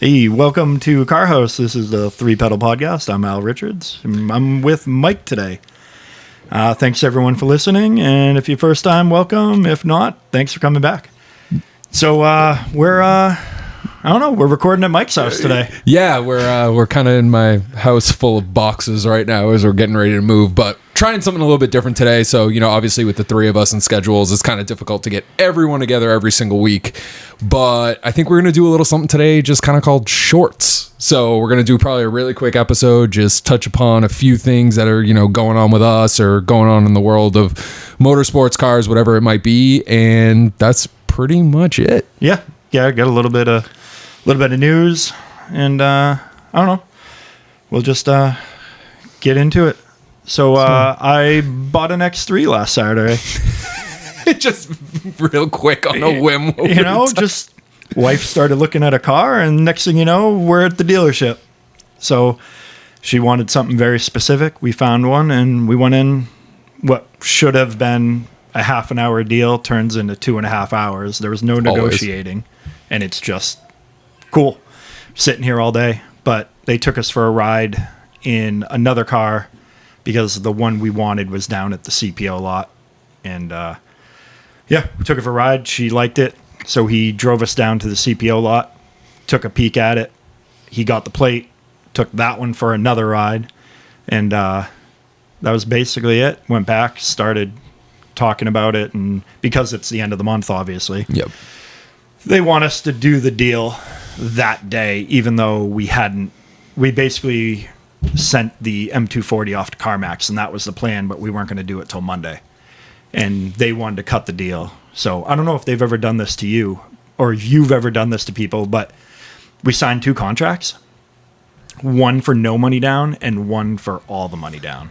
Hey, welcome to Car House. This is the Three Pedal Podcast. I'm Al Richards. I'm with Mike today. Thanks everyone for listening, and if you're first time, welcome. If not, thanks for coming back. So we're recording at Mike's house today. Yeah, we're kind of in my house full of boxes right now as we're getting ready to move, but trying something a little bit different today. So, obviously with the three of us and schedules, it's kind of difficult to get everyone together every single week. But I think we're going to do a little something today just kind of called shorts. So we're going to do probably a really quick episode, just touch upon a few things that are, going on with us or going on in the world of motorsports, cars, whatever it might be. And that's pretty much it. Yeah, got a little bit of news, and I don't know. We'll just get into it. So I bought an X3 last Saturday. Just real quick on a whim. Just wife started looking at a car, and next thing you know, we're at the dealership. So she wanted something very specific. We found one, and we went in. What should have been a half an hour deal turns into 2.5 hours. There was no negotiating, and it's just cool. Sitting here all day. But they took us for a ride in another car because the one we wanted was down at the CPO lot. And we took it for a ride. She liked it. So he drove us down to the CPO lot, took a peek at it. He got the plate, took that one for another ride. And that was basically it. Went back, started talking about it. And because it's the end of the month, obviously. Yep. They want us to do the deal that day, even though we basically sent the M240 off to CarMax, and that was the plan, but we weren't going to do it till Monday. And they wanted to cut the deal. So I don't know if they've ever done this to you or you've ever done this to people, but we signed 2 contracts, one for no money down and one for all the money down.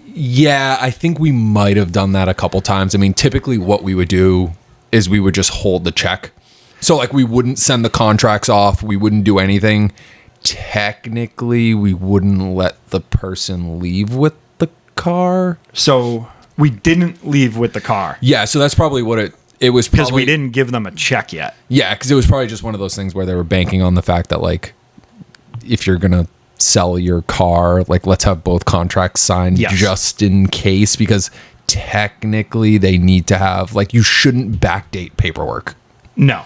Yeah, I think we might have done that a couple times. I mean, typically what we would do is we would just hold the check. So like we wouldn't send the contracts off. We wouldn't do anything. Technically, we wouldn't let the person leave with the car. So we didn't leave with the car. Yeah, so that's probably what it was. Because we didn't give them a check yet. Yeah, because it was probably just one of those things where they were banking on the fact that, like, if you're going to sell your car, like, let's have both contracts signed just in case, because technically they need to have, like, you shouldn't backdate paperwork. No.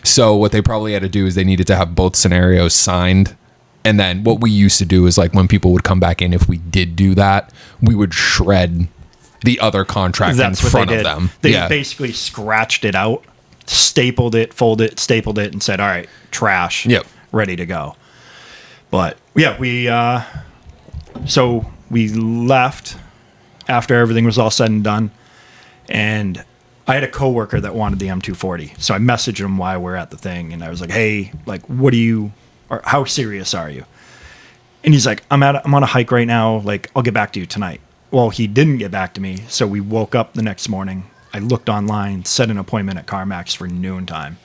So what they probably had to do is they needed to have both scenarios signed. And then what we used to do is, like, when people would come back in, if we did do that, we would shred the other contract in front of them. They basically scratched it out, stapled it, folded it, stapled it, and said, all right, trash, ready to go. But yeah, so we left after everything was all said and done. And I had a coworker that wanted the M240. So I messaged him while we're at the thing, and I was like, hey, like, how serious are you? And he's like, I'm on a hike right now. Like, I'll get back to you tonight. Well, he didn't get back to me. So we woke up the next morning. I looked online, set an appointment at CarMax for noontime.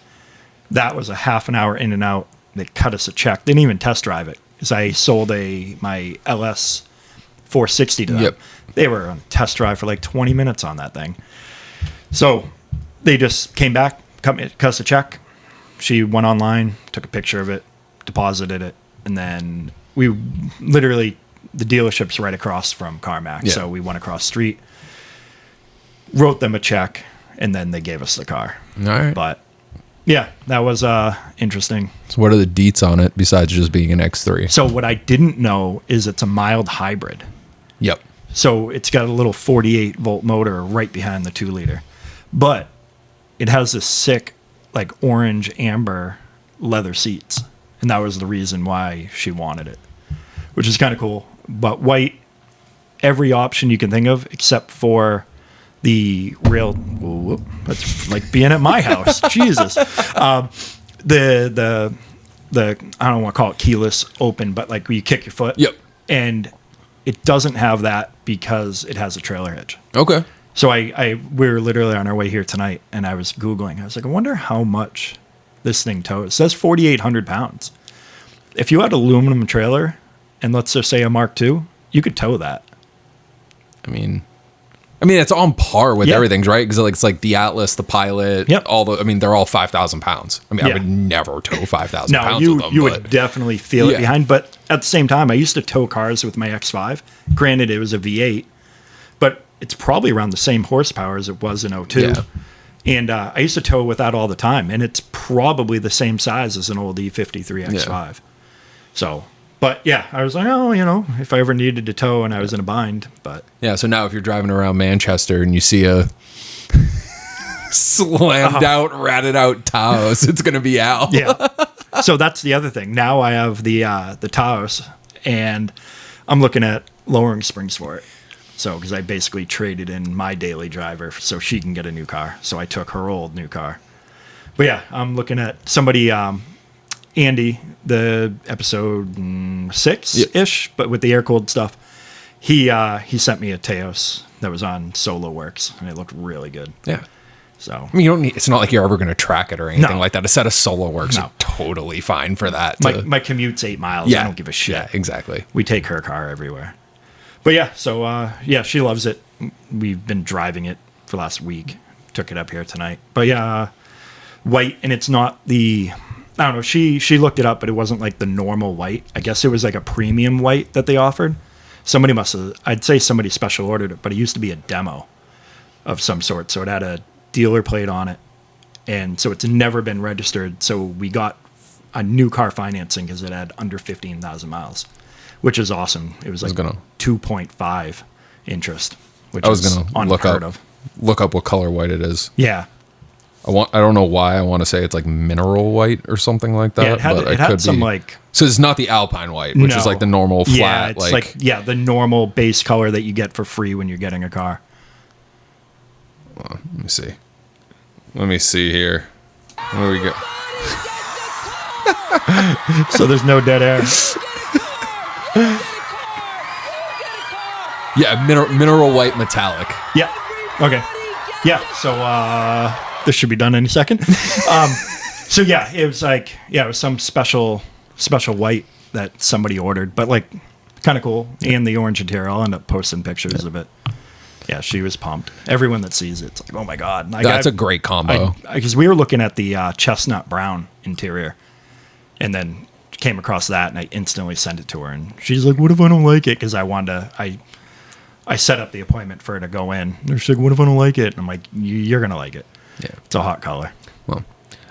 That was a half an hour in and out. They cut us a check. Didn't even test drive it. Because I sold my LS 460 to them. Yep. They were on a test drive for like 20 minutes on that thing. So they just came back, cut us a check. She went online, took a picture of it, deposited it, and then we literally, the dealership's right across from CarMax. Yeah. So we went across the street, wrote them a check, and then they gave us the car. All right. But yeah, that was interesting. So what are the deets on it besides just being an X3? So what I didn't know is it's a mild hybrid. Yep. So it's got a little 48 volt motor right behind the 2-liter. But it has this sick, like, orange amber leather seats. And that was the reason why she wanted it, which is kind of cool. But white, every option you can think of except for the rail. Whoa, that's like being at my house. Jesus. The I don't want to call it keyless open, but like where you kick your foot. Yep. And it doesn't have that because it has a trailer hitch. Okay. So we were literally on our way here tonight, and I was Googling. I was like, I wonder how much this thing tows. It says 4,800 pounds. If you had an aluminum trailer, and let's just say a Mark II, you could tow that. I mean, I mean, it's on par with Yeah. everything, right? Because it's like the Atlas, the Pilot, Yep. I mean, they're all 5,000 pounds. I mean, I Yeah. would never tow 5,000 No, pounds you with them. you but would definitely feel Yeah. it behind. But at the same time, I used to tow cars with my X5. Granted, it was a V8, but it's probably around the same horsepower as it was in '02. Yeah. And I used to tow with that all the time, and it's probably the same size as an old E53 X5. So, but yeah, I was like, oh, if I ever needed to tow and I was in a bind, but Yeah, so now if you're driving around Manchester and you see a slammed out, ratted out Taos, it's going to be Al. yeah. So that's the other thing. Now I have the Taos, and I'm looking at lowering springs for it. So, because I basically traded in my daily driver so she can get a new car. So I took her old new car. But yeah, I'm looking at somebody, Andy, the episode 6-ish, but with the air-cooled stuff. He sent me a Taos that was on Solo Works, and it looked really good. Yeah. So I mean, you don't need, it's not like you're ever going to track it or anything No. like that. A set of Solo Works No. are totally fine for that. my commute's 8 miles. I don't give a shit. Yeah, exactly. We take her car everywhere. But yeah, so yeah, she loves it. We've been driving it for the last week. Took it up here tonight. But yeah, white, and it's not the, I don't know, she looked it up, but it wasn't like the normal white. I guess it was like a premium white that they offered. Somebody must have, I'd say somebody special ordered it, but it used to be a demo of some sort. So it had a dealer plate on it. And so it's never been registered. So we got a new car financing because it had under 15,000 miles, which is awesome. It was like 2.5 interest, which I was is going to unheard of. look up what color white it is. Yeah. I don't know why I want to say it's like mineral white or something like that. Yeah, it had some like, so it's not the Alpine white, which is No. like the normal flat. yeah, it's like the normal base color that you get for free when you're getting a car. Let me see here. Where we go? So there's no dead air. Yeah, mineral white metallic. Yeah. Okay. Yeah. So this should be done any second. So yeah, it was like, it was some special white that somebody ordered, but like kind of cool. And the orange interior, I'll end up posting pictures of it. Yeah, she was pumped. Everyone that sees it's like, oh my God. Like, That's a great combo. Because we were looking at the chestnut brown interior and then came across that, and I instantly sent it to her. And she's like, what if I don't like it? Because I wanted to, I set up the appointment for her to go in. And she's like, what if I don't like it? And I'm like, you're going to like it. Yeah. It's a hot color. Well,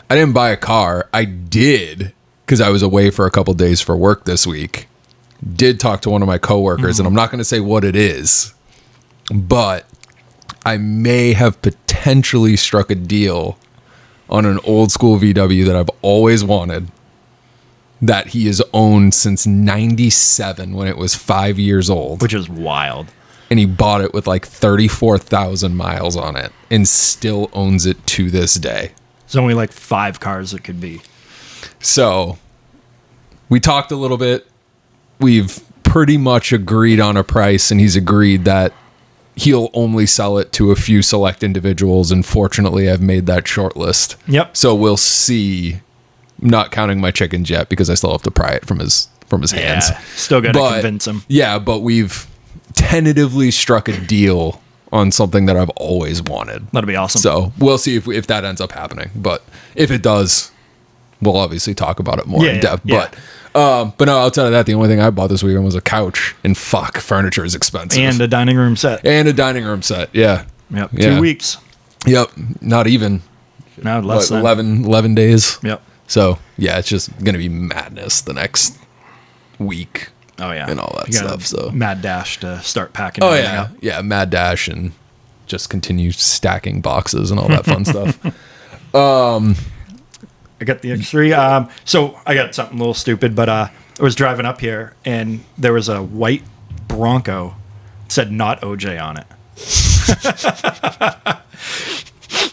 I didn't buy a car. I did, because I was away for a couple days for work this week. Did talk to one of my coworkers, and I'm not going to say what it is, but I may have potentially struck a deal on an old school VW that I've always wanted, that he has owned since 97 when it was 5 years old. Which is wild. And he bought it with like 34,000 miles on it and still owns it to this day. There's only like 5 cars it could be. So we talked a little bit. We've pretty much agreed on a price, and he's agreed that he'll only sell it to a few select individuals. And fortunately, I've made that short list. Yep. So we'll see. Not counting my chickens yet, because I still have to pry it from his hands. Yeah, still got to convince him. Yeah, but we've tentatively struck a deal on something that I've always wanted. That'll be awesome. So we'll see if that ends up happening. But if it does, we'll obviously talk about it more in depth. Yeah. But no, outside of that, the only thing I bought this weekend was a couch. And fuck, furniture is expensive. And a dining room set. And a dining room set. Yeah. Yep. Yeah. 2 weeks. Yep. Not even. No, less than 11 days. Yep. So yeah, it's just gonna be madness the next week. Oh yeah, and all that You got stuff. a So mad dash to start packing. oh everything yeah, up. yeah, mad dash and just continue stacking boxes and all that fun stuff. I got the X3. So I got something a little stupid, but I was driving up here and there was a white Bronco. It said not OJ on it.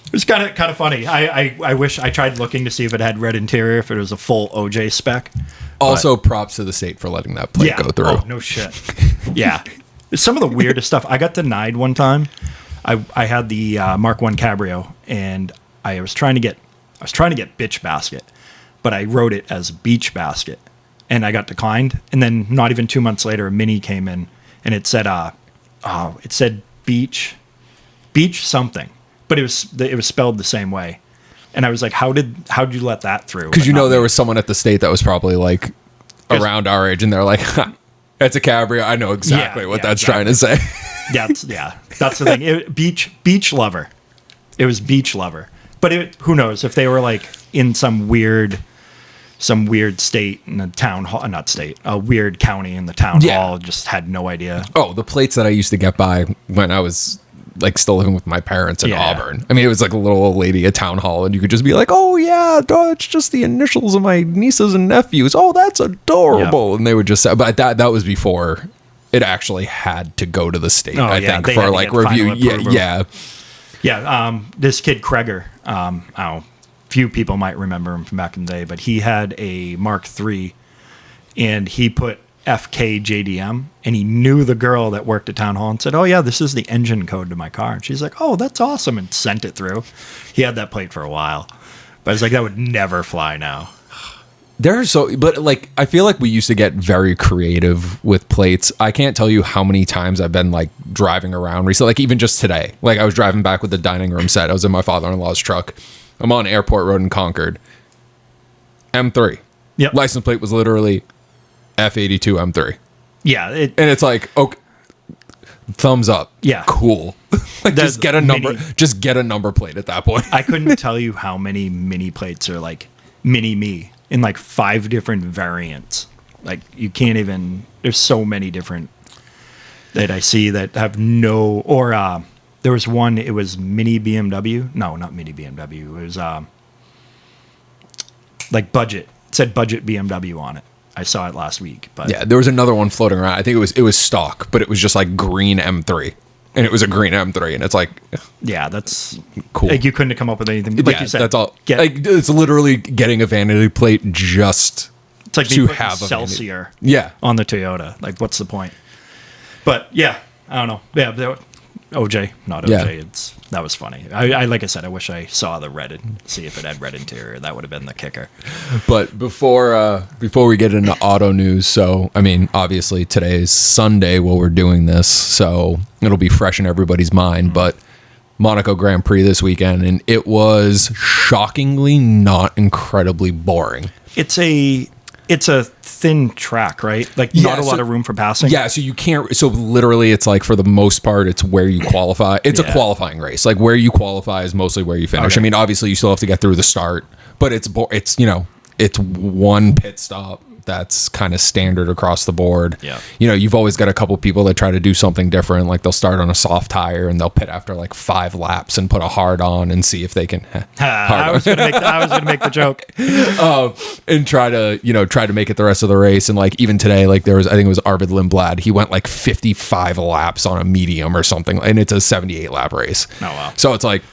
It was kind of funny. I wish I tried looking to see if it had red interior, if it was a full OJ spec. Also, props to the state for letting that plate go through. Oh, no shit. Yeah. Some of the weirdest stuff. I got denied one time. I had the Mark 1 Cabrio, and I was trying to get bitch basket, but I wrote it as beach basket, and I got declined. And then not even 2 months later, a Mini came in, and it said beach, Beach something, but it was spelled the same way. And I was like, how'd you let that through? Because there was someone at the state that was probably like around our age, and they're like, that's a cabrio. I know exactly what that's trying to say. That's the thing. Beach lover. It was beach lover. But who knows if they were like in some weird state in a town hall, not state, a weird county in the town hall, just had no idea. Oh, the plates that I used to get by when I was like still living with my parents in Auburn. I mean, it was like a little old lady at town hall, and you could just be like, oh yeah, it's just the initials of my nieces and nephews. Oh, that's adorable. Yep. And they would just say, but that was before it actually had to go to the state, I think, for like review. Yeah. This kid Kreger, few people might remember him from back in the day, but he had a Mark III, and he put FKJDM, and he knew the girl that worked at town hall and said, oh yeah, this is the engine code to my car. And she's like, oh, that's awesome, and sent it through. He had that plate for a while, but I was like, that would never fly now. But like, I feel like we used to get very creative with plates. I can't tell you how many times I've been like driving around recently, like even just today, like I was driving back with the dining room set. I was in my father-in-law's truck. I'm on Airport Road in Concord. M3. Yep. License plate was literally F82 M3. Yeah. And it's like, okay, thumbs up. Yeah. Cool. Like just get a number plate at that point. I couldn't tell you how many mini plates are like mini me in like 5 different variants. Like you can't even, there's so many different that I see that have no, or there was one, it was mini BMW. No, not mini BMW. It was like budget. It said budget BMW on it. I saw it last week. But yeah, there was another one floating around. I think it was stock, but it was just like green M3. And it was a green M3, and it's like, yeah, that's cool. Like you couldn't have come up with anything. Like you said, that's all. It's literally getting a vanity plate just it's like to have a Celsior. Yeah, on the Toyota. Like, what's the point? But yeah, I don't know. Yeah, OJ, not OJ. Yeah. That was funny. I like I said, I wish I saw the red and see if it had red interior. That would have been the kicker. But before we get into auto news, so I mean, obviously today is Sunday while we're doing this, so it'll be fresh in everybody's mind. But Monaco Grand Prix this weekend, and it was shockingly not incredibly boring. It's a thin track, right? Like not a lot of room for passing. Yeah, so you can't. So literally, it's like for the most part, it's where you qualify. It's a qualifying race. Like where you qualify is mostly where you finish. Okay. I mean, obviously, you still have to get through the start, but it's one pit stop. That's kind of standard across the board. Yeah. You've always got a couple people that try to do something different. Like they'll start on a soft tire and they'll pit after like 5 laps and put a hard on and see if they can. I was gonna make the joke. And try to make it the rest of the race. And like even today, like I think it was Arvid Lindblad. He went like 55 laps on a medium or something, and it's a 78 lap race. Oh wow. So it's like,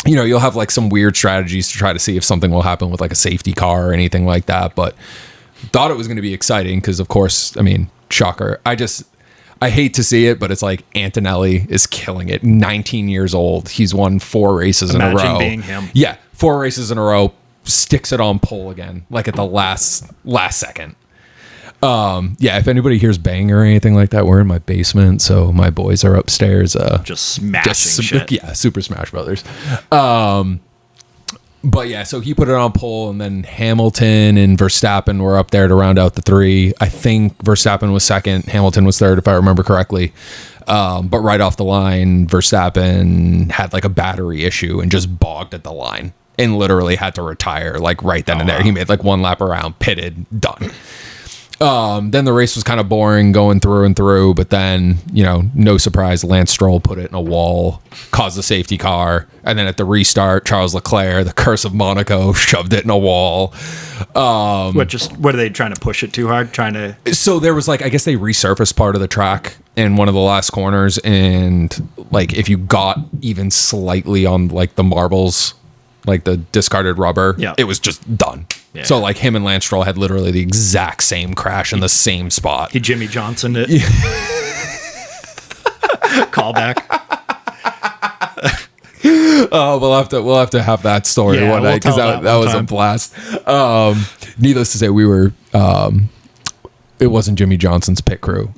you'll have like some weird strategies to try to see if something will happen with like a safety car or anything like that, but. Thought it was going to be exciting because, of course, I mean, shocker. I hate to see it, but it's like Antonelli is killing it. 19 years old. He's won 4 races in a row. Imagine being him. Yeah, 4 races in a row. Sticks it on pole again, like at the last second. Yeah, if anybody hears bang or anything like that, we're in my basement, so my boys are upstairs. Just smashing shit. Yeah, Super Smash Brothers. But yeah, so he put it on pole, and then Hamilton and Verstappen were up there to round out the 3. I think Verstappen was second, Hamilton was third, if I remember correctly. But right off the line, Verstappen had like a battery issue and just bogged at the line and literally had to retire like right then and there. Wow. He made like 1 lap around, pitted, done. Then the race was kind of boring going through and through, but then, no surprise, Lance Stroll put it in a wall, caused a safety car, and then at the restart, Charles Leclerc, the curse of Monaco, shoved it in a wall. What are they trying to push it too hard? So there was like, I guess they resurfaced part of the track in one of the last corners, and like if you got even slightly on like the marbles, like the discarded rubber, it was just done. Yeah. So like him and Lance Stroll had literally the exact same crash in the same spot. He Jimmy Johnsoned it. Callback. Oh, we'll have to have that story one night because that was a blast. Needless to say, we were. It wasn't Jimmy Johnson's pit crew.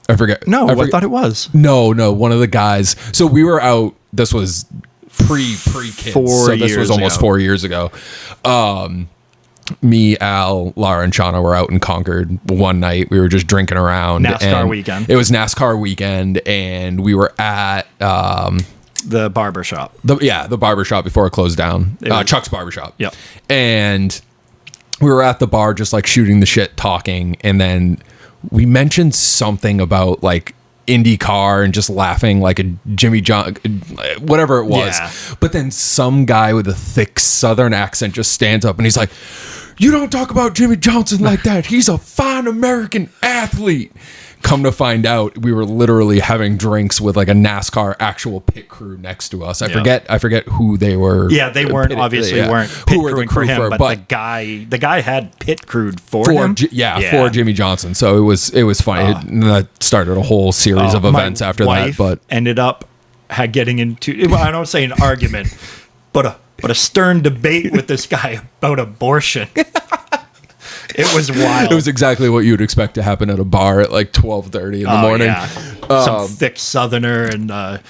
I forget. No, I thought it was. No, one of the guys. So we were out this was pre-kids. 4 So this years was almost ago. 4 years ago. Me, Al, Lara, and Shauna were out in Concord one night. We were just drinking around. NASCAR weekend. It was NASCAR weekend, and we were at the barber shop. the barbershop before it closed down. was- Chuck's barbershop. Yep. And we were at the bar just like shooting the shit, talking, and then we mentioned something about like IndyCar and just laughing like a Jimmy John, whatever it was. Yeah. But then some guy with a thick Southern accent just stands up and he's like, "You don't talk about Jimmy Johnson like that. He's a fine American athlete." Come to find out, we were literally having drinks with like a NASCAR actual pit crew next to us. I forget who they were. Yeah, they weren't weren't pit who were the crewing crew for him, for, but the guy had pit crewed for him. For Jimmy Johnson. So it was funny. That started a whole series of events after that. But ended up getting into, I don't say an argument, but a stern debate with this guy about abortion. It was wild. it was exactly what you'd expect to happen at a bar at like 12:30 in the morning. Yeah. Some thick Southerner and a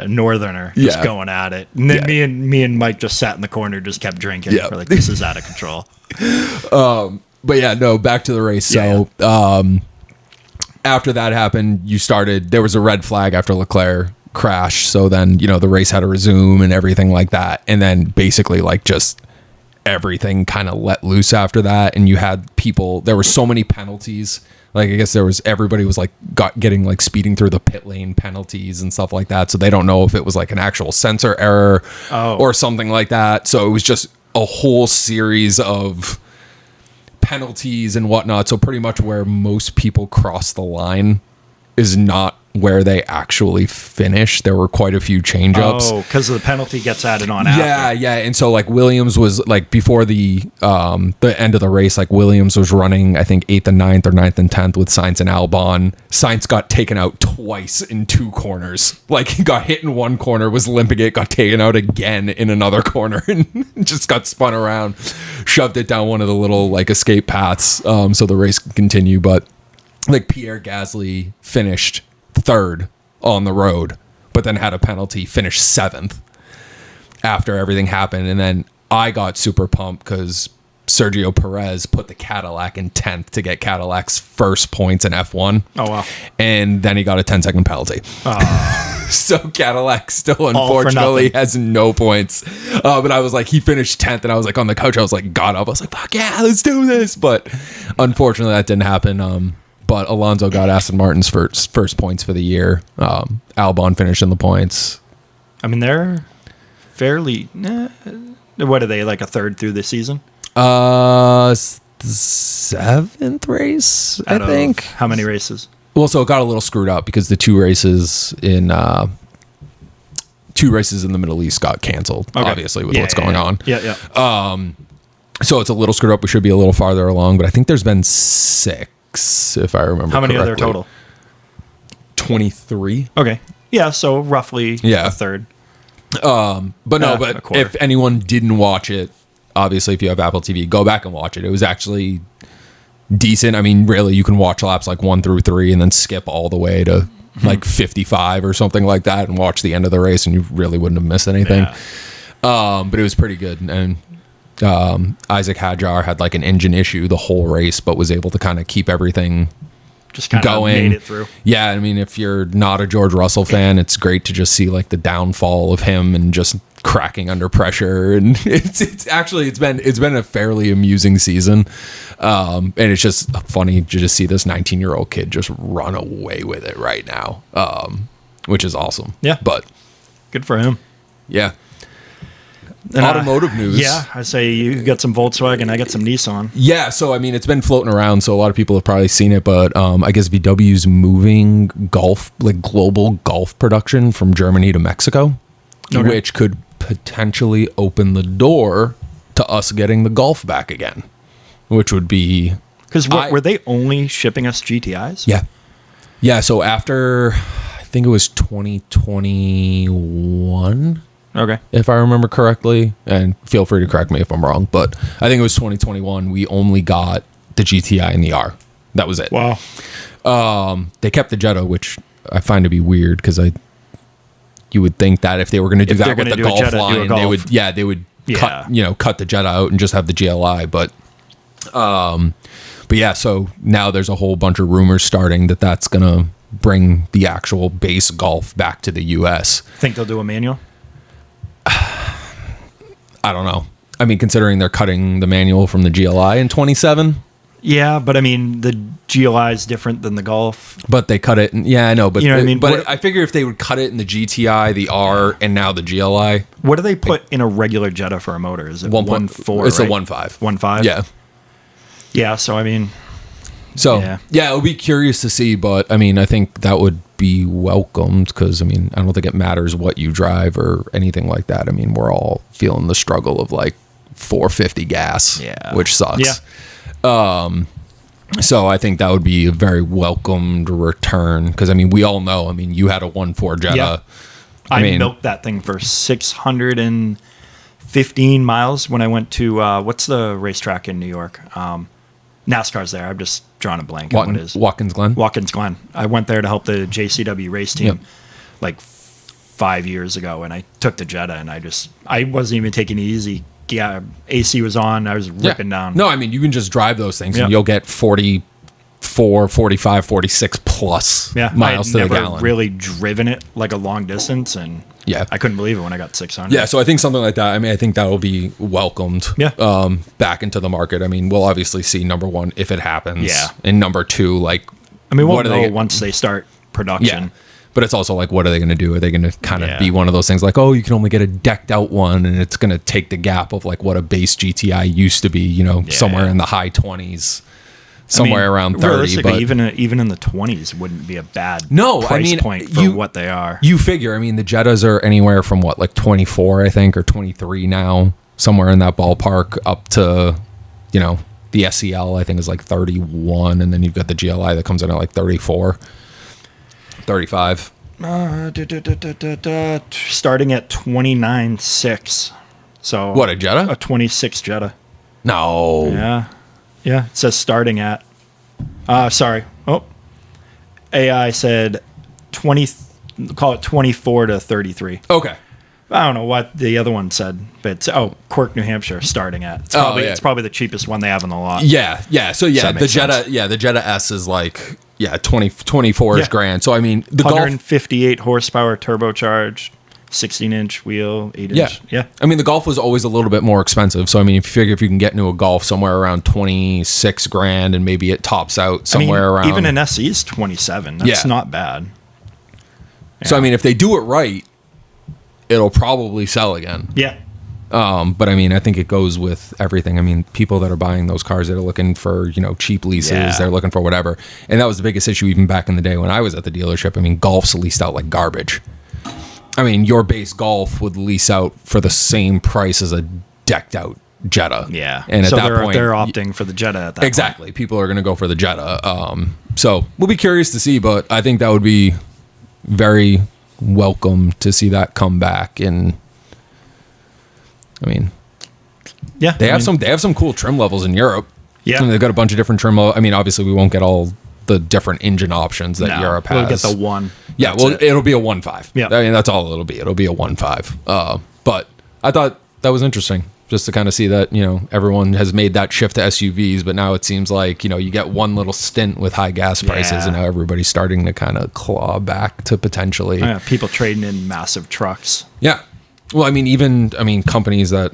Northerner just going at it. And then me and Mike just sat in the corner, just kept drinking. Yeah. We're like, this is out of control. But yeah, no, back to the race. So after that happened, there was a red flag after Leclerc crashed. So then, the race had to resume and everything like that. And then basically like just everything kind of let loose after that. And you had there were so many penalties. Like, I guess everybody was like getting like speeding through the pit lane penalties and stuff like that. So they don't know if it was like an actual sensor error or something like that. So it was just a whole series of penalties and whatnot. So pretty much where most people cross the line is not where they actually finish. There were quite a few change-ups. Oh, because the penalty gets added on after. Yeah. And so like Williams was like before the end of the race, like Williams was running, I think 8th and 9th or 9th and 10th with Sainz and Albon. Sainz got taken out twice in 2 corners. Like he got hit in one corner, was limping it, got taken out again in another corner and just got spun around, shoved it down one of the little like escape paths so the race could continue. But like Pierre Gasly finished 3rd on the road, but then had a penalty, finished 7th after everything happened. And then I got super pumped because Sergio Perez put the Cadillac in 10th to get Cadillac's first points in F1. Oh, wow. And then he got a 10-second penalty. So Cadillac still unfortunately has no points. But I was like, he finished 10th, and I was like on the couch, I was like, got up. I was like, fuck yeah, let's do this. But unfortunately that didn't happen. But Alonso got Aston Martin's first points for the year. Albon finished in the points. I mean, they're fairly... what are they, like a third through the season? 7th race, I think. How many races? Well, so it got a little screwed up because the 2 races in the Middle East got canceled, obviously, with what's going on. Yeah. So it's a little screwed up. We should be a little farther along, but I think there's been 6. If I remember. How many correctly. are there total? 23. Okay. Yeah, so roughly a third. But if anyone didn't watch it, obviously if you have Apple TV, go back and watch it. It was actually decent. I mean, really, you can watch laps like 1 through 3 and then skip all the way to like 55 or something like that and watch the end of the race, and you really wouldn't have missed anything. Yeah. But it was pretty good. And Isaac Hadjar had like an engine issue the whole race, but was able to kind of keep everything just kind of made it through. Yeah, I mean, if you're not a George Russell fan, it's great to just see like the downfall of him and just cracking under pressure. And it's been a fairly amusing season, and it's just funny to just see this 19-year-old kid just run away with it right now, which is awesome. Yeah, but good for him. Yeah. And automotive news. Yeah, I say you got some Volkswagen, I got some Nissan. Yeah, so I mean, it's been floating around, so a lot of people have probably seen it, but I guess VW's moving global golf production from Germany to Mexico, which could potentially open the door to us getting the Golf back again, which would be... Because were they only shipping us GTIs? Yeah. Yeah, so after, I think it was 2021... Okay. If I remember correctly, and feel free to correct me if I'm wrong, but I think it was 2021. We only got the GTI and the R. That was it. Wow. They kept the Jetta, which I find to be weird because you would think that if they were going to do If that they're with gonna the do a Golf Jetta, do a line, they Golf. would Yeah. cut the Jetta out and just have the GLI. But yeah, so now there's a whole bunch of rumors starting that that's going to bring the actual base Golf back to the U.S. Think they'll do a manual? I don't know. I mean, considering they're cutting the manual from the GLI in 27, Yeah, but I mean, the GLI is different than the Golf. but they cut it. Yeah, I know. But You know what I mean? But What- I figure if they would cut it in the GTI, the R, and now the GLI, What do they put in a regular Jetta for a motor? Is it 1.4? It's a right? 1.5. 1.5? Yeah. Yeah, so I mean, So Yeah. yeah, it'll be curious to see, but I mean, I think that would be welcomed because I mean, I don't think it matters what you drive or anything like that. I mean, we're all feeling the struggle of like 450 gas, Yeah. which sucks. Yeah. So I think that would be a very welcomed return because I mean, we all know. I mean, you had a 1.4 Jetta. Yeah. I mean- milked that thing for 615 miles when I went to what's the racetrack in New York? NASCAR's there. I'm just drawing a blank on what it is. Watkins Glen. Watkins Glen. I went there to help the JCW race team Yep. like 5 years ago, and I took the Jetta, and I wasn't even taking it easy. Yeah, AC was on. I was ripping down. No, I mean, you can just drive those things Yeah. and you'll get 44, 45, 46 plus Yeah, miles I to had the never gallon. really driven it like a long distance, and Yeah. I couldn't believe it when I got 600. Yeah, so I think something like that. I mean, I think that will be welcomed. Yeah. Back into the market. I mean, we'll obviously see number one if it happens. Yeah. And number two, like, I mean, we'll what are know they- once they start production. yeah. But it's also like, what are they going to do? Are they going to kind of Yeah. be one of those things like, oh, you can only get a decked out one, and it's going to take the gap of like what a base GTI used to be, you know, somewhere in the high 20s, somewhere around 30. Realistically, But even in the 20s wouldn't be a bad No, I price mean, point for what they are. you figure, I mean, the Jettas are anywhere from what, like 24, I think, or 23 now, somewhere in that ballpark, up to, you know, the SEL, I think, is like 31, and then you've got the GLI that comes in at like 34, 35. Starting at 29.6. So What, a Jetta? A 26 Jetta. No. Yeah. Yeah. It says starting at. Sorry. Oh. AI said 20. Call it 24 to 33. Okay. I don't know what the other one said, but it's, Quirk, New Hampshire, starting at. It's probably the cheapest one they have in the lot. Yeah. So yeah, that the makes Jetta, sense. the Jetta S is like, 24 is Yeah. grand. So I mean, the Golf. 158 horsepower turbocharged, 16-inch wheel, 8-inch. Yeah. I mean, the Golf was always a little bit more expensive. So, I mean, if you figure if you can get into a Golf somewhere around 26 grand and maybe it tops out somewhere around. Even an SE is 27. That's Yeah. not bad. So, I mean, if they do it right, it'll probably sell again. Yeah. But I mean, I think it goes with everything. I mean, people that are buying those cars that are looking for, cheap leases, Yeah. they're looking for whatever. And that was the biggest issue even back in the day when I was at the dealership. I mean, Golfs leased out like garbage. I mean, your base Golf would lease out for the same price as a decked out Jetta. Yeah. And at so that they're, point, they're opting for the Jetta at that exactly. People are going to go for the Jetta. So we'll be curious to see, but I think that would be very welcome to see that come back. And I mean, point. Yeah. they have some cool trim levels in Europe. Yeah. I mean, they've got a bunch of different trim levels. I mean, obviously we won't get all the different engine options that Europe has. We'll get the one. Yeah, That's well, it. it'll be a 1.5. Yeah. I mean, that's all it'll be. It'll be a 1.5. But I thought that was interesting just to kind of see that, everyone has made that shift to SUVs, but now it seems like, you get one little stint with high gas prices Yeah. and now everybody's starting to kind of claw back to potentially. Yeah, people trading in massive trucks. Yeah. Well, I mean, companies that,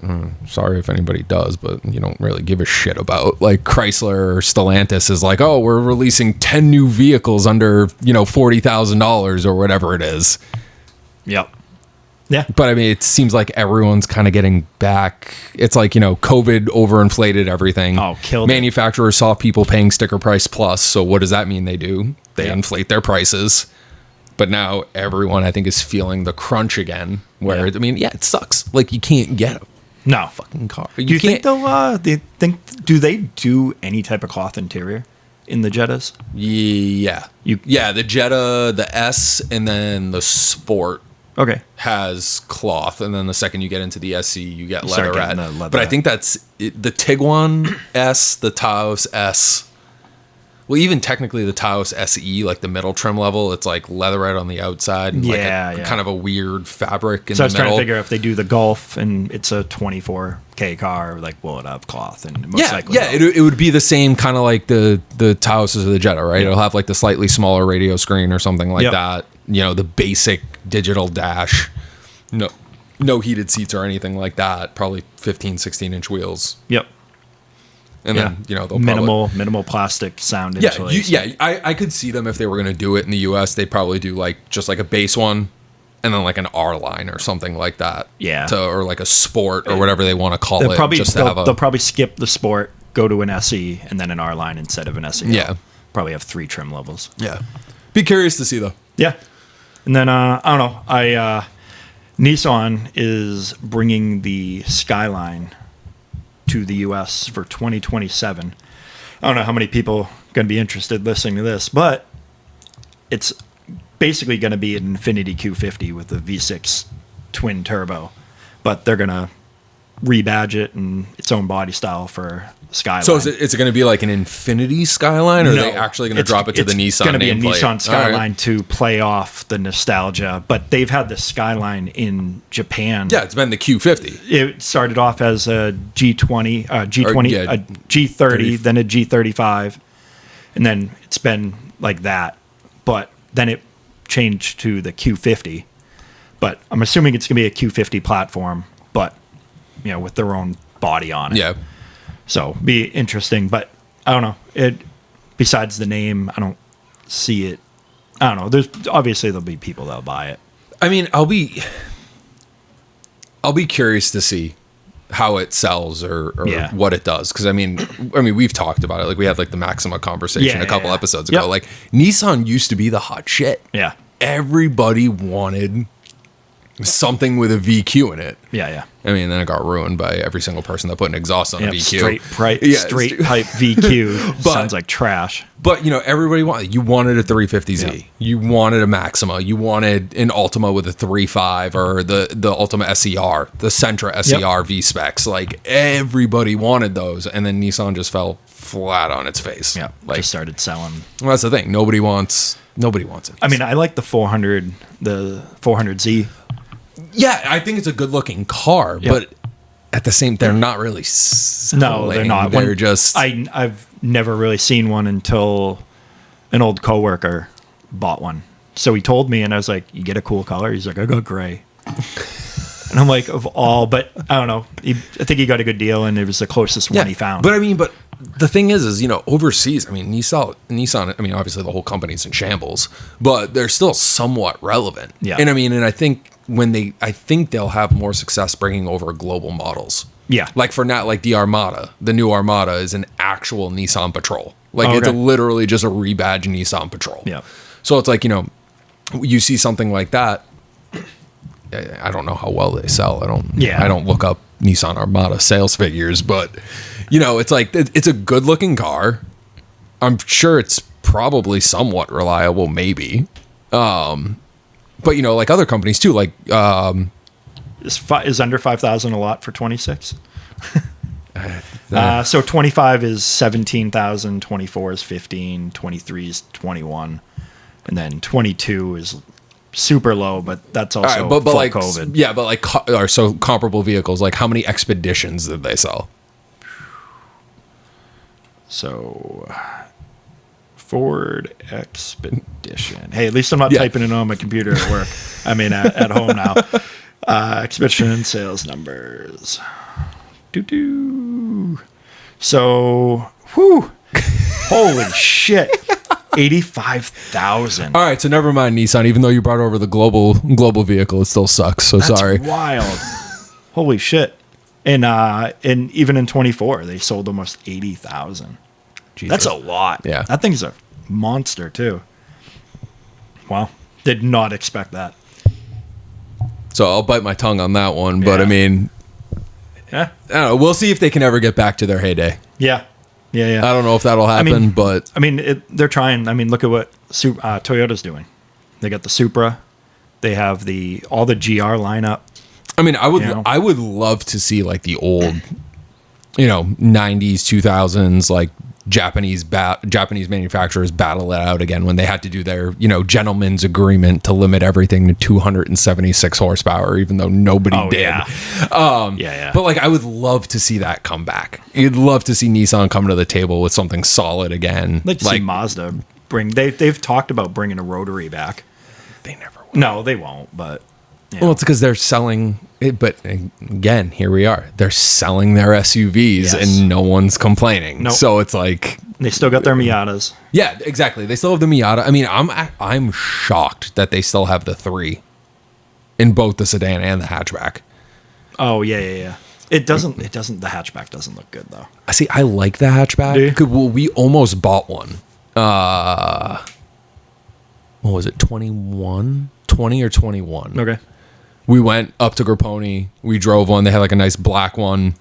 sorry if anybody does, but you don't really give a shit about, like Chrysler or Stellantis is like, oh, we're releasing 10 new vehicles under, $40,000 or whatever it is. Yep. Yeah. But I mean, it seems like everyone's kind of getting back. It's like, COVID overinflated everything. Oh, killed it. Manufacturers saw people paying sticker price plus. So what does that mean they do? They inflate their prices. But now everyone, I think, is feeling the crunch again. Where, Yeah. I mean, yeah, it sucks. Like, you can't get a No. fucking car. Do you think do they do any type of cloth interior in the Jettas? Yeah. The Jetta, the S, and then the Sport Okay. has cloth, and then the second you get into the SE, you get start leatherette. getting the But I leatherette. think that's it, the Tiguan S, the Taos S Well, even technically the Taos SE, like the middle trim level, it's like leatherette on the outside and kind of a weird fabric in so the middle. I was trying to figure if they do the Golf and it's a 24K car, like will it have cloth? And most likely it would be the same kind of like the Taoses of the Jetta, right? It'll have like the slightly smaller radio screen or something like that. You know, the basic digital dash. No heated seats or anything like that. Probably 15, 16-inch wheels. Yep. And then, you know, they'll minimal plastic sound insulation. I could see them if they were going to do it in the US. They'd probably do like just like a base one and then like an R line or something like that. Yeah. Or like a sport or whatever they want to call it. They'll probably skip the sport, go to an SE, and then an R line instead of an SE. Yeah. Probably have 3 trim levels. Yeah. Be curious to see though. Yeah. And then, I don't know. Nissan is bringing the Skyline to the U.S. for 2027. I don't know how many people are going to be interested listening to this, but it's basically going to be an Infiniti Q50 with a V6 twin turbo, but they're going to rebadge it in its own body style for Skyline. So is it going to be like an Infiniti Skyline, or are they actually going to drop it to the Nissan nameplate? It's going to be a Nissan Skyline to play off the nostalgia, but they've had the Skyline in Japan. Yeah, it's been the Q50. It started off as a G20, a G30, then a G35, and then it's been like that. But then it changed to the Q50. But I'm assuming it's going to be a Q50 platform, but you know, with their own body on it. Yeah. So be interesting, but I don't know. Besides the name, I don't see it. I don't know. There'll be people that'll buy it. I mean, I'll be curious to see how it sells or what it does, because I mean we've talked about it. Like we had like the Maxima conversation a couple episodes ago. Like Nissan used to be the hot shit. Yeah. Everybody wanted something with a VQ in it. Yeah. I mean, then it got ruined by every single person that put an exhaust on a VQ. Straight pipe VQ sounds like trash. But you know, everybody wanted a 350Z. Yeah. You wanted a Maxima. You wanted an Ultima with a 3.5 or the Ultima SER, the Sentra SER V specs. Like everybody wanted those, and then Nissan just fell flat on its face. Yeah, just started selling. Well, that's the thing. Nobody wants it. I mean, I like the 400Z. Yeah, I think it's a good looking car, but at the same, they're not really selling. No, they're not. They're just. I've never really seen one until an old coworker bought one. So he told me, and I was like, "You get a cool color?" He's like, "I got gray." And I'm like, "Of all," but I don't know. I think he got a good deal, and it was the closest one he found. But I mean, the thing is, you know, overseas, I mean, Nissan, I mean, obviously the whole company's in shambles, but they're still somewhat relevant. Yeah. And I mean, and I think I think they'll have more success bringing over global models. Yeah. Like for now, like the Armada, the new Armada is an actual Nissan Patrol. Like it's literally just a rebadged Nissan Patrol. Yeah. So it's like, you know, you see something like that. I don't know how well they sell. I don't look up Nissan Armada sales figures, but you know, it's like, it's a good looking car. I'm sure it's probably somewhat reliable, maybe. But you know, like other companies too, like is under 5,000 a lot for 26? So 25 is 17,000, 24 is 15, 23 is 21, and then 22 is super low, but that's also but full like COVID. Yeah, but like so comparable vehicles, like how many Expeditions did they sell? So Ford Expedition. Hey, at least I'm not typing it on my computer at work. I mean, at home now. Expedition sales numbers. So, holy shit. 85,000. All right, so never mind Nissan. Even though you brought over the global vehicle, it still sucks. So That's sorry. Wild. Holy shit. And even in 24, they sold almost 80,000. That's a lot. Yeah. That thing's a monster too. Wow. Did not expect that. So I'll bite my tongue on that one, but I mean, I don't know. We'll see if they can ever get back to their heyday. Yeah. I don't know if that'll happen, but I mean, they're trying. I mean, look at what Toyota's doing. They got the Supra. They have all the GR lineup. I mean, I would love to see like the old, 90s, 2000s, like Japanese manufacturers battle it out again when they had to do their, gentleman's agreement to limit everything to 276 horsepower, even though nobody did. Yeah. But like, I would love to see that come back. You'd love to see Nissan come to the table with something solid again. Let's see Mazda bring. They've talked about bringing a rotary back. They never will. No, they won't. But well, it's because they're selling it. But again, here we are. They're selling their SUVs, and no one's complaining. Nope. So it's like they still got their Miatas. Yeah, exactly. They still have the Miata. I mean, I'm shocked that they still have the 3 in both the sedan and the hatchback. Oh yeah. It doesn't. The hatchback doesn't look good though. I like the hatchback. Well, we almost bought one. What was it? 20 or 21. Okay. We went up to Grapponi. We drove one. They had like a nice black one.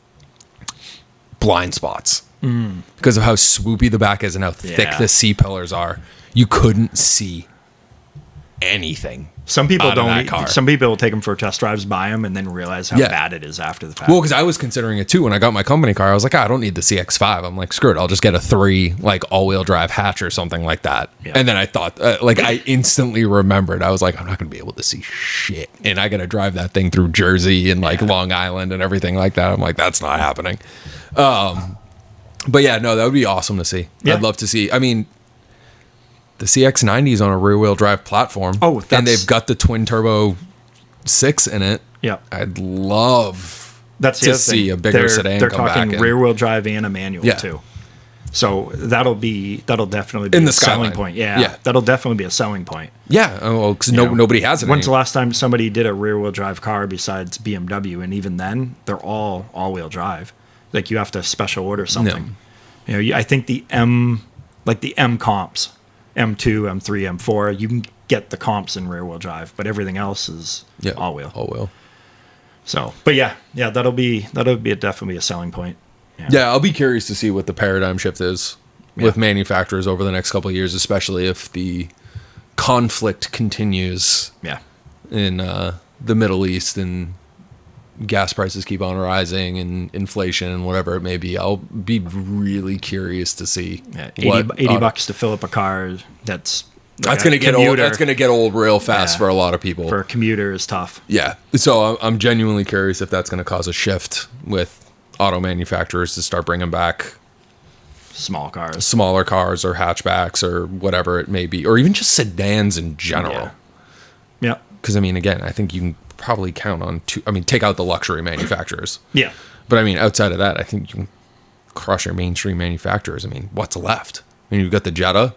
Blind spots. Because of how swoopy the back is and how thick the C-pillars are. You couldn't see anything. Some people out of that car. Some people will take them for test drives, buy them, and then realize how bad it is after the fact. Well, because I was considering it too when I got my company car. I was like, I don't need the CX-5. I'm like, screw it. I'll just get a 3 like all-wheel drive hatch or something like that. Yeah. And then I thought, I instantly remembered. I was like, I'm not going to be able to see shit, and I got to drive that thing through Jersey and like Long Island and everything like that. I'm like, that's not happening. But yeah, no, that would be awesome to see. Yeah. I'd love to see. I mean, the CX-90 is on a rear-wheel drive platform. Oh, and they've got the twin-turbo 6 in it. Yeah. I'd love to see a bigger sedan come back. They're talking rear-wheel drive and a manual, too. So that'll definitely be in the a selling point. Yeah, that'll definitely be a selling point. Yeah, well, because nobody has it. When's the last time somebody did a rear-wheel drive car besides BMW? And even then, they're all-wheel drive. Like, you have to special order something. Yeah. I think the M comps, M2, M3, M4, you can get the comps in rear-wheel drive, but everything else is all-wheel. All-wheel. So, but that'll definitely a selling point. Yeah, I'll be curious to see what the paradigm shift is with manufacturers over the next couple of years, especially if the conflict continues. Yeah. In the Middle East and gas prices keep on rising and inflation and whatever it may be. I'll be really curious to see. Yeah, $80 to fill up a car. That's going to get old. That's going to get old real fast for a lot of people. For a commuter is tough. Yeah. So I'm genuinely curious if that's going to cause a shift with auto manufacturers to start bringing back smaller cars or hatchbacks or whatever it may be, or even just sedans in general. Yeah. Because I mean, again, I think you can probably count on take out the luxury manufacturers. Yeah. But I mean, outside of that, I think you can crush your mainstream manufacturers. I mean, what's left? I mean, you've got the Jetta.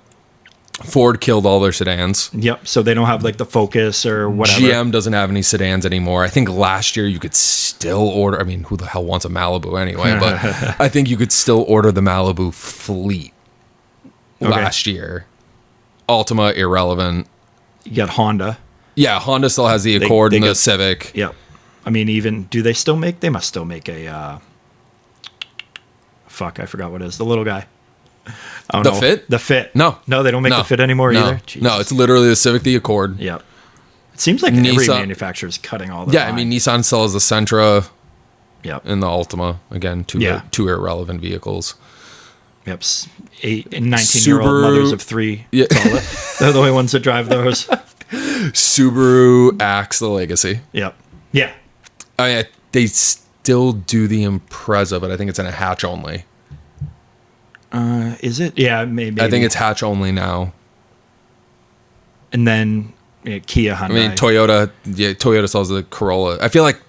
Ford killed all their sedans. Yep. So they don't have like the Focus or whatever. GM doesn't have any sedans anymore. I think last year you could still order. I mean, who the hell wants a Malibu anyway? But I think you could still order the Malibu fleet last year. Altima, irrelevant. You got Honda. Yeah, Honda still has the Accord and the Civic. Yep. I mean, even do they still make? They must still make a. I forgot what it is. The little guy. The Fit? The Fit. No, they don't make the Fit anymore either. Jesus. No, it's literally the Civic, the Accord. Yep. It seems like every manufacturer is cutting all the. Yeah, line. I mean, Nissan still has the Sentra. Yep. And the Altima again, two irrelevant vehicles. Yep. 8 and 19-year-old mothers of 3. Yeah. They're the only ones that drive those. Subaru Axe, the Legacy. Yep. Yeah. I mean, they still do the Impreza, but I think it's in a hatch only. Is it? Yeah, maybe. I think it's hatch only now. And then Kia, Hyundai. I mean, Toyota sells the Corolla. I feel like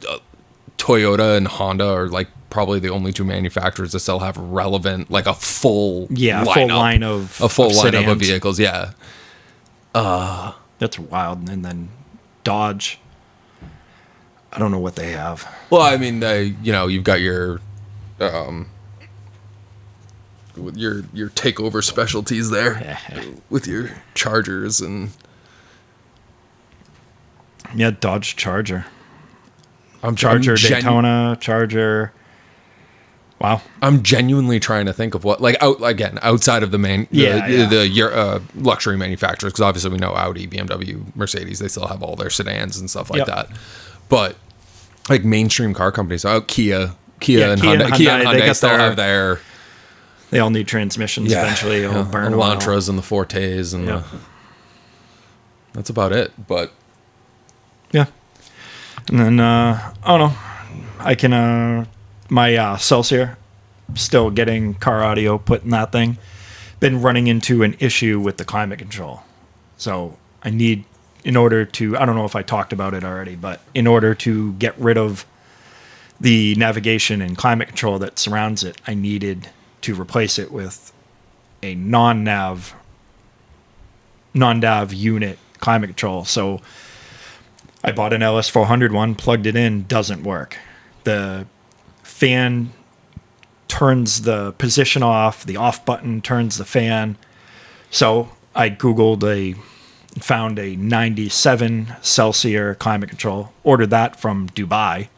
Toyota and Honda are like probably the only 2 manufacturers that still have relevant, like a full lineup of vehicles. Yeah. That's wild. And then Dodge. I don't know what they have. Well, I mean, you've got your takeover specialties there with your Chargers and Dodge Charger. Daytona Charger. Wow. I'm genuinely trying to think of what, like, outside of the luxury manufacturers, because obviously we know Audi, BMW, Mercedes, they still have all their sedans and stuff like that. But like mainstream car companies, Kia and Hyundai still have their They all need transmissions eventually. It'll burn Elantras and the Fortes and that's about it. But yeah. And then, I don't know. I can, my Celsius, still getting car audio put in that thing. Been running into an issue with the climate control. So I need, in order to, I don't know if I talked about it already, but in order to get rid of the navigation and climate control that surrounds it, I needed to replace it with a non-nav unit climate control. So I bought an LS400 one, plugged it in, doesn't work. The fan turns the position off, the off button turns the fan. So I Googled found a 97 Celsius climate control, ordered that from Dubai,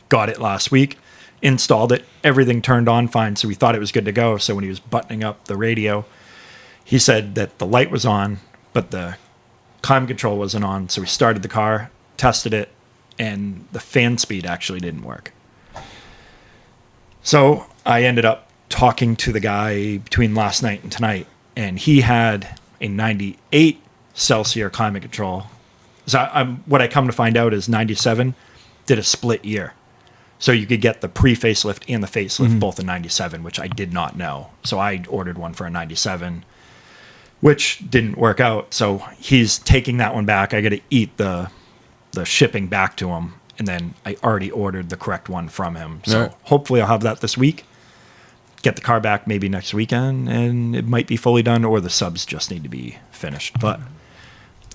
got it last week, installed it, everything turned on fine, so we thought it was good to go. So when he was buttoning up the radio, he said that the light was on, but the climate control wasn't on. So we started the car, tested it, and the fan speed actually didn't work. So I ended up talking to the guy between last night and tonight, and he had a 98 Celsius climate control. So what I come to find out is 97 did a split year. So you could get the pre-facelift and the facelift both in 97, which I did not know. So I ordered one for a 97, which didn't work out. So he's taking that one back. I got to eat the shipping back to him. And then I already ordered the correct one from him. So hopefully I'll have that this week. Get the car back maybe next weekend, and it might be fully done, or the subs just need to be finished. But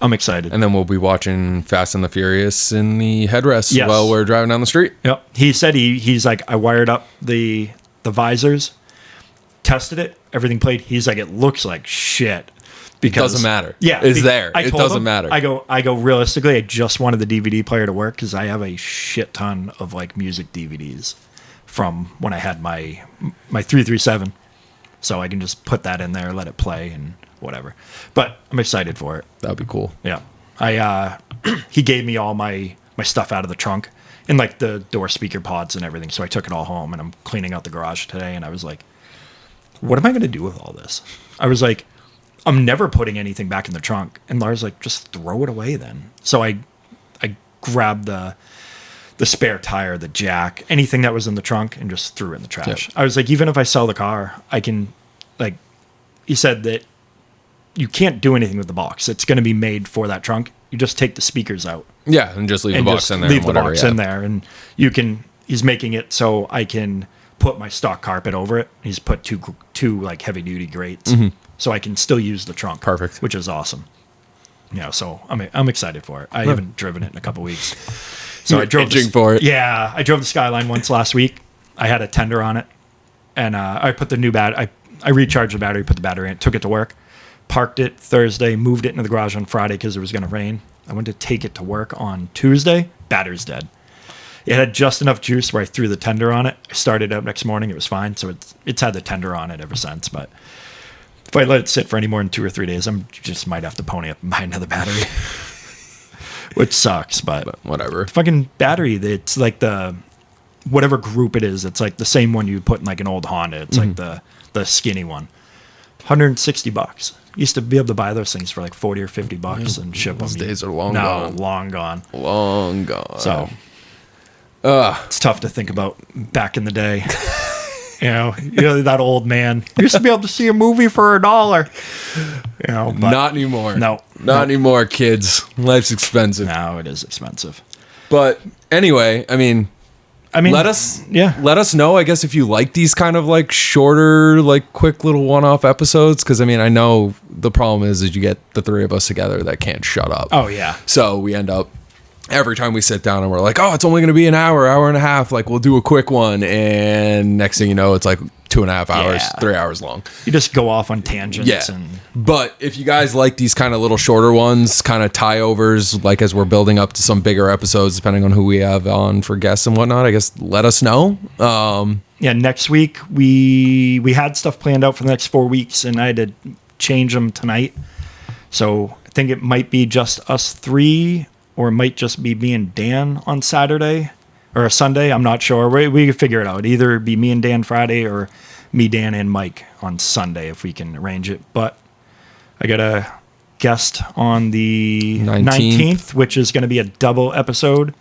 I'm excited. And then we'll be watching Fast and the Furious in the headrest while we're driving down the street. Yep. He said he's like, I wired up the visors, tested it, everything played. He's like, it looks like shit. Because, doesn't matter. Yeah. It's there. It doesn't matter. I go, realistically, I just wanted the DVD player to work because I have a shit ton of like music DVDs from when I had my 337. So I can just put that in there, let it play and whatever. But I'm excited for it. That'd be cool. Yeah. He gave me all my stuff out of the trunk and like the door speaker pods and everything. So I took it all home, and I'm cleaning out the garage today. And I was like, what am I going to do with all this? I was like, I'm never putting anything back in the trunk. And Lars like, just throw it away then. So I grabbed the spare tire, the jack, anything that was in the trunk, and just threw it in the trash. Yep. I was like, even if I sell the car, I can, like, he said that you can't do anything with the box. It's going to be made for that trunk. You just take the speakers out. Yeah, and just leave the box in there. Leave the box in there. And you can, he's making it so I can put my stock carpet over it. He's put two like heavy duty grates. So I can still use the trunk. Perfect. Which is awesome. Yeah, so I'm excited for it. I haven't driven it in a couple weeks. So I drove for it. Yeah, I drove the Skyline once last week. I had a tender on it, and I put the new battery. I recharged the battery, put the battery in, took it to work, parked it Thursday, moved it into the garage on Friday because it was going to rain. I went to take it to work on Tuesday. Battery's dead. It had just enough juice where I threw the tender on it. I started up next morning. It was fine. So it's had the tender on it ever since. But if I let it sit for any more than 2 or 3 days, I'm just might have to pony up and buy another battery. Which sucks, but whatever. Fucking battery, it's like the whatever group it is, it's like the same one you put in like an old Honda. It's like the skinny one. $160. Used to be able to buy those things for like $40 or $50 and ship them. Those days are long gone. Long gone. Long gone. So it's tough to think about back in the day. You're that old man. You used to be able to see a movie for $1. But not anymore. No. Not anymore, kids. Life's expensive. No, it is expensive. But anyway, I mean, let us know, I guess, if you like these kind of like shorter, like quick little one-off episodes. Because I mean, I know the problem is you get the three of us together that can't shut up. Oh yeah. So we end up every time we sit down and we're like, oh, it's only going to be an hour and a half. Like we'll do a quick one, and next thing you know, it's like 2.5 hours, 3 hours long. You just go off on tangents. Yeah. But if you guys like these kind of little shorter ones, kind of tie-overs, like as we're building up to some bigger episodes, depending on who we have on for guests and whatnot, I guess let us know. Next week, we had stuff planned out for the next 4 weeks, and I had to change them tonight. So I think it might be just us three, or it might just be me and Dan on Saturday or a Sunday. I'm not sure. We can figure it out. Either be me and Dan Friday or me, Dan, and Mike on Sunday if we can arrange it. But I got a guest on the 19th, which is going to be a double episode.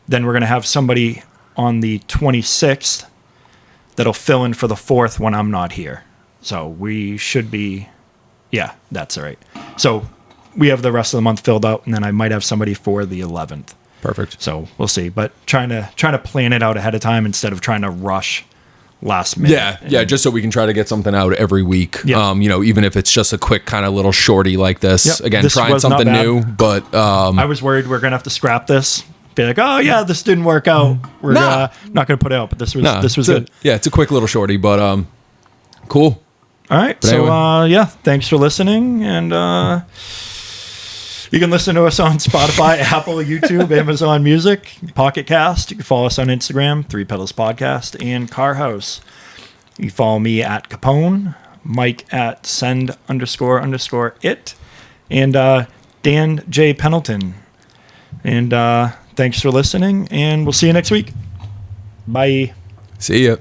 Then we're going to have somebody on the 26th that'll fill in for the 4th when I'm not here. So we should be, yeah, that's all right. So we have the rest of the month filled out, and then I might have somebody for the 11th. Perfect. So we'll see. But trying to plan it out ahead of time instead of trying to rush last minute. Yeah, just so we can try to get something out every week. Yeah. Even if it's just a quick kind of little shorty like this. Yep. Again, This trying was not something bad. new, but I was worried we're gonna have to scrap this. Be like, oh yeah, this didn't work out. We're Nah. not gonna put it out. But this was it's good. it's a quick little shorty, but cool. All right. But So anyway. thanks for listening, and you can listen to us on Spotify, Apple, YouTube, Amazon Music, Pocket Cast. You can follow us on Instagram, 3 Pedals Podcast, and Car House. You can follow me at Capone, Mike at send__it, and Dan J. Pendleton. And thanks for listening, and we'll see you next week. Bye. See ya.